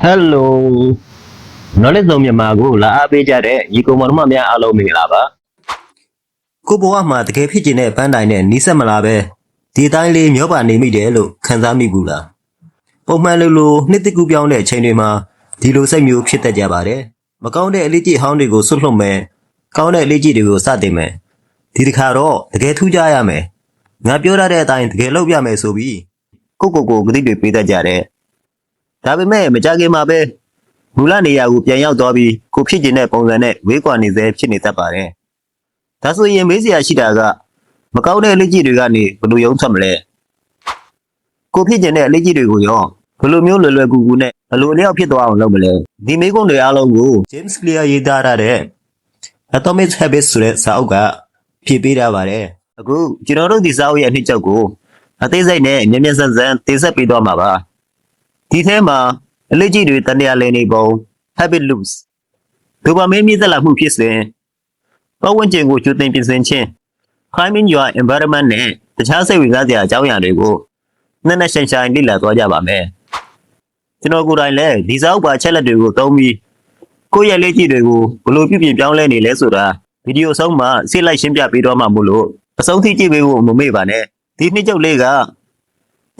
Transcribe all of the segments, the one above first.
Hello နော်လေးစုံမြန်မာကိုလာအားပေးကြတဲ့ညီကောင်မောင်တို့များအားလုံးမင်္ဂလာပါကိုဘွားမှာတကယ်ဖြစ်ကျင်တဲ့ပန်းတိုင်နဲ့နီးစက်မလားပဲဒီတိုင်းလေးမျောပါနေမိတယ်လို့ခံစားမိဘူးလားပုံမှန်လိုနှစ်တကူပြောင်းတဲ့အချိန်တွေမှာဒီလိုစိတ်မျိုးဖြစ်တတ်ကြပါတယ်မကောင်းတဲ့အလေးကြီးဟောင်းတွေကိုဆွတ်လွတ်မယ်ကောင်းတဲ့အလေးကြီးတွေကိုစတင်မယ်ဒီတစ်ခါတော့တကယ်ထူးခြားရမယ်ငါပြောရတဲ့အတိုင်းတကယ်လုပ်ပြမယ်ဆိုပြီးကိုဂတိတွေပေးတတ်ကြတယ်ဒါပေမဲ့မကြခင်မှာပဲမူလနေရာကိုပြန်ရောက်သွားပြီးကိုဖြစ်ကျင်တဲ့ပုံစံနဲ့ဝေးကွာနေစေဖြစ်နေတတ်ပါတယ်။ဒါဆိုရင်မေးစရာရှိတာကမကောင်းတဲ့အလေးကြီးတွေကနေဘယ်လိုရုံးထွက်မလဲ။ကိုဖြစ်ကျင်တဲ့အလေးကြီးတွေကိုရောဘယ်လိုမျိုးလွယ်လွယ်ကူကူနဲ့ဘယ်လိုအလျောက်ဖြစ်သွားအောင်လုပ်မလဲ။ဒီမေးခွန်းတွေအားလုံးကို James Clear ရေးသားရတဲ့ Atomic Habits ဆိုတဲ့စာအုပ်ကဖြည့်ပေးထားပါတယ်။အခုကျွန်တော်တို့ဒီစာအုပ်ရဲ့အနှစ်ချုပ်ကိုအသေးစိတ်နဲ့မြင်မြင်ဆန်းဆန်းတင်ဆက်ပေးသွားမှာပါ။ဒီထဲမှာအလေးကြီးတွေတန်တရားလည်နေပုံ habit loops ဒိုပါမင်းမြင့်သက်လာမှုဖြစ်စဉ်ပတ်ဝန်းကျင်ကိုကြိုတင်ပြင်ဆင်ခြင်း climbing your environment နဲ့တခြားစိတ်ဝင်စားစရာအကြောင်းအရာတွေကိုနဲ့ရှိုင်းလေ့လာသွားကြပါမယ်ကျွန်တော်ကိုယ်တိုင်လည်းဒီစာအုပ်ပါချက်လက်တွေကိုသုံးပြီးကိုယ့်ရဲ့လက်ကြီးတွေကိုဘယ်လိုပြုပြင်ပြောင်းလဲနေလဲဆိုတာဗီဒီယိုအဆုံးမှာဆက်လိုက်ရှင်းပြပေးတော့မှာမို့လို့အဆုံးထိကြည့်ပေးဖို့မမေ့ပါနဲ့ဒီနှစ်ချုပ်လေးက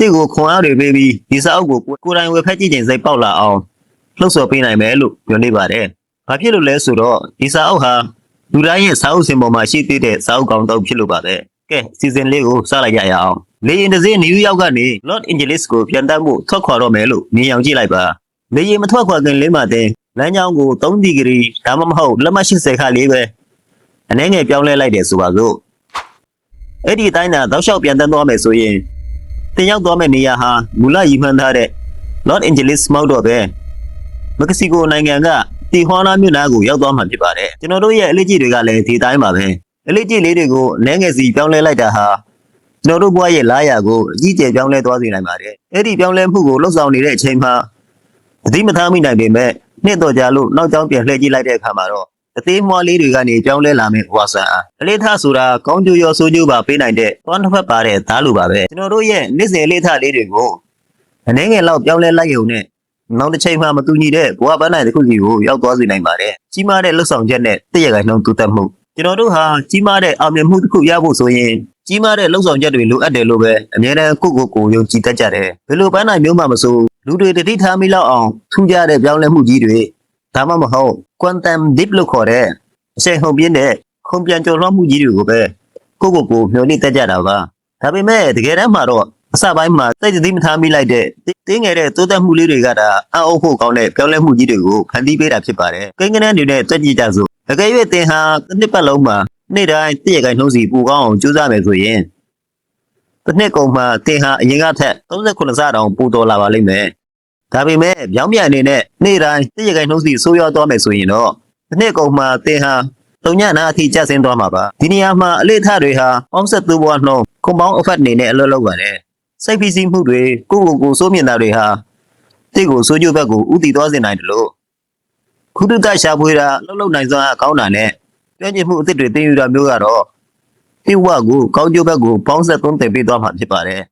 တစ်ကိုခွန်အားတွေပေးပြီးဒီစာအုပ်ကိုကိုယ်တိုင်ဝယ်ဖက်ကြည့်ခြင်းစိတ်ပေါက်လာအောင်လှုပ်ဆော်ပေးနိုင်မယ်လို့ပြောနေပါတယ်။ဘာဖြစ်လို့လဲဆိုတော့ဒီစာအုပ်ဟာလူတိုင်းရဲ့စာအုပ်စင်ပေါ်မှာရှိသေးတဲ့စာအုပ်ကောင်တော့ဖြစ်လို့ပါပဲ။ကဲစီဇန်လေးကိုစလိုက်ကြရအောင်။လေရင်တစ်စင်းနယူးယောက်ကနေ Los Angeles ကိုပြန်တက်မှုထွက်ခွာတော့မယ်လို့မြင်အောင်ကြည့်လိုက်ပါ။လေရင်မထွက်ခွာခင်လေးမှတဲ့လမ်းကြောင်းကို3ဒီဂရီဒါမှမဟုတ်လက်မ80ခါလေးပဲအနည်းငယ်ပြောင်းလဲလိုက်တယ်ဆိုပါစို့။အဲ့ဒီအတိုင်းသာတောက်လျှောက်ပြန်တက်သွားမယ်ဆိုရင်တင်ရောက်သွားမယ့်နေရာဟာမူလရည်မှန်းထားတဲ့ Los Angeles မဟုတ်တော့ပဲမက္ကဆီကိုနိုင်ငံကတီဟွာနာမြို့နားကိုရောက်သွားမှာဖြစ်ပါတယ်ကျွန်တော်တို့ရဲ့အလေးကြီးတွေကလည်းဒီတိုင်းပါပဲအလေးကြီးလေးတွေကိုလဲငယ်စီပြောင်းလဲလိုက်တာဟာကျွန်တော်တို့ဘဝရဲ့လားရာကိုအကြီးကျယ်ပြောင်းလဲသွားစေနိုင်ပါတယ်အဲ့ဒီပြောင်းလဲမှုကိုလှုပ်ဆောင်နေတဲ့အချိန်မှာသတိမထားမိနိုင်ပေမဲ့နှစ်တော်ကြာလို့နောက်ကျောင်းပြန်လှည့်ကြည့်လိုက်တဲ့အခါမှာတော့အသေးမွှားလေးတွေကနေပြောင်းလဲလာမယ့်ဝါဆန်အားအလေးထားဆိုတာကောင်းကျိုးရောဆိုးကျိုးပါပေးနိုင်တဲ့တွန်းတစ်ဖက်ပါတဲ့သားလိုပါပဲကျွန်တော်တို့ရဲ့နေ့စဉ်အလေးထားလေးတွေကိုအနေငယ်လောက်ပြောင်းလဲလိုက်ရုံနဲ့နောက်တစ်ချိန်မှမတူညီတဲ့ဘဝပန်းနိုင်တစ်ခုစီကိုရောက်သွားစေနိုင်ပါတယ်ကြီးမားတဲ့လှုပ်ဆောင်ချက်နဲ့တည့်ရခိုင်နှုန်းတူတက်မှုကျွန်တော်တို့ဟာကြီးမားတဲ့အောင်မြင်မှုတစ်ခုရဖို့ဆိုရင်ကြီးမားတဲ့လှုပ်ဆောင်ချက်တွေလိုအပ်တယ်လို့ပဲအများအားကိုယုံကြည်တတ်ကြတယ်ဘယ်လိုပန်းနိုင်မျိုးမှမဆိုလူတွေတတိထားမိလောက်အောင်ထူးခြားတဲ့ပြောင်းလဲမှုကြီးတွေဒါမှမဟုတ် quantum leap လို့ခေါ်တဲ့အချိန်ဟုန်ပြင်းတဲ့ခုန်ပြန်ကျော်လွှားမှုကြီးတွေကိုပဲကိုမျှော်လင့်တတ်ကြတာပါဒါပေမဲ့တကယ်တမ်းမှာတော့အစပိုင်းမှာစိတ်တည်မထားမိလိုက်တဲ့တင်းငယ်တဲ့တိုးတက်မှုလေးတွေကဒါအအုပ်ဖို့ကောင်းတဲ့ပြောင်းလဲမှုကြီးတွေကိုဖန်တီးပေးတာဖြစ်ပါတယ်ကိန်းကနန်းတွေနဲ့တွက်ကြည့်ကြစို့အကယ်၍သင်ဟာတစ်နှစ်ပတ်လုံးမှာနေ့တိုင်းတည့်ရခိုင်နှုံးစီပူကောင်းအောင်ကြိုးစားမယ်ဆိုရင်တစ်နှစ်ကုန်မှာသင်ဟာအရင်ကထက်39ဆတောင်ပိုတော်လာပါလိမ့်မယ်ဒါပေမဲ့ပြောင်းပြန်အနေနဲ့နေ့တိုင်းတည့်ရခိုင်နှုံးစီဆိုးရွားသွားမယ်ဆိုရင်တော့တစ်နှစ်ကုန်မှာသင်ဟာတုံညနာအထိကျဆင်းသွားမှာပါဒီနေရာမှာအလေးထားတွေဟာပေါင်းဆက်သွဘွားနှုံးကွန်ပေါင်းအဖက်အနေနဲ့အလွတ်လောက်ပါတယ်စိတ်ဖိစီးမှုတွေကိုစိုးမြင်တာတွေဟာတိတ်ကိုစိုးကျိုးဘက်ကိုဥတီသွားစေနိုင်တယ်လို့ခုတုတရှာဖွေတာလှုပ်နိုင်စွမ်းအကောင်းတာနဲ့ပြောင်းကျင်မှုအသစ်တွေသိယူတာမျိုးကတော့တိဝကိုကောင်းကျိုးဘက်ကိုပေါင်းဆက်သွင်းတင်ပေးသွားမှာဖြစ်ပါတယ်